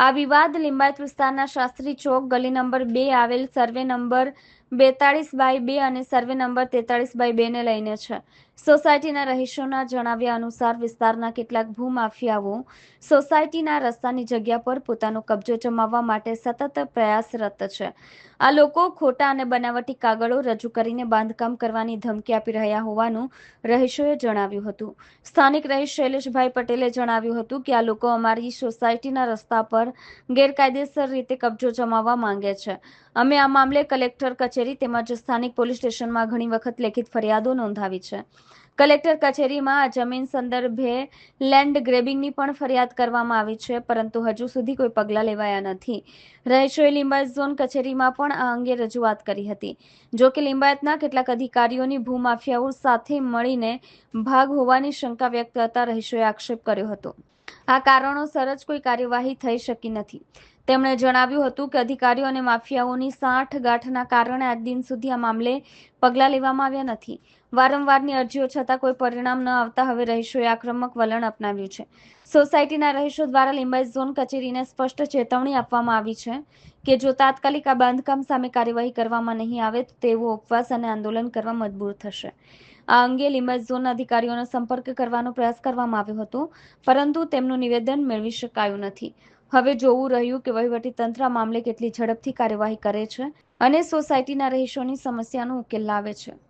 આ વિવાદ લિંબાયત વિસ્તારના શાસ્ત્રી ચોક, ગલી નંબર 2 આવેલ સર્વે નંબર 42/2 અને સર્વે નંબર 43/2 ને લઈને છે. સોસાયટીના રહીશોના જણાવ્યા અનુસાર વિસ્તારના કેટલાક ભૂમાફિયાઓ સોસાયટીના રસ્તાની જગ્યા પર પોતાનો કબજો જમાવવા માટે સતત પ્રયાસરત છે. આ લોકો ખોટા અને બનાવટી કાગળો રજૂ કરીને બાંધકામ કરવાની ધમકી આપી રહ્યા હોવાનું રહીશોએ જણાવ્યું હતું. સ્થાનિક રહીશ શૈલેષભાઈ પટેલે જણાવ્યું હતું કે આ લોકો અમારી સોસાયટીના રસ્તા પર ગેરકાયદેસર રીતે કબજો જમાવવા માંગે છે. અમે આ મામલે કલેક્ટર કચેરી તેમજ સ્થાનિક પોલીસ સ્ટેશનમાં ઘણી વખત લેખિત ફરિયાદો નોંધાવી છે. કલેક્ટર કચેરીમાં આ જમીન સંદર્ભે લેન્ડ ગ્રેબિંગની પણ ફરિયાદ કરવામાં આવી છે, પરંતુ હજુ સુધી કોઈ પગલાં લેવાયા નથી. રહીશોએ લિંબાયત ઝોન કચેરીમાં પણ આ અંગે રજૂઆત કરી હતી. જો કે લિંબાયતના કેટલાક અધિકારીઓની ભૂમાફિયાઓ સાથે મળીને ભાગ હોવાની શંકા વ્યક્ત કરતા રહીશોએ આક્ષેપ કર્યો હતો. આ કારણોસર જ કોઈ કાર્યવાહી થઈ શકી નથી. તેમણે જણાવ્યું હતું કે અધિકારીઓ અને માફિયાઓની સાંઠગાંઠના કારણે આજ દિન સુધી આ મામલે પગલાં લેવામાં આવ્યા નથી. વારંવારની અરજીઓ છતાં કોઈ પરિણામ ન આવતા હવે રહીશોએ આક્રમક વલણ અપનાવ્યું છે. સોસાયટીના રહીશો દ્વારા લિંબાયત ઝોન કચેરીને સ્પષ્ટ ચેતવણી આપવામાં આવી છે કે જો તાત્કાલિક આ બાંધકામ સામે કાર્યવાહી કરવામાં નહીં આવે તો તેઓ ઉપવાસ અને આંદોલન કરવા મજબૂર થશે. આ અંગે લિંબાયત ઝોનના અધિકારીઓનો સંપર્ક કરવાનો પ્રયાસ કરવામાં આવ્યો હતો, પરંતુ તેમનું નિવેદન મેળવી શકાયું નથી. હવે જોવું રહ્યું કે વહીવટીતંત્ર આ મામલે કેટલી ઝડપથી કાર્યવાહી કરે છે અને સોસાયટીના રહીશોની સમસ્યાનો ઉકેલ લાવે છે.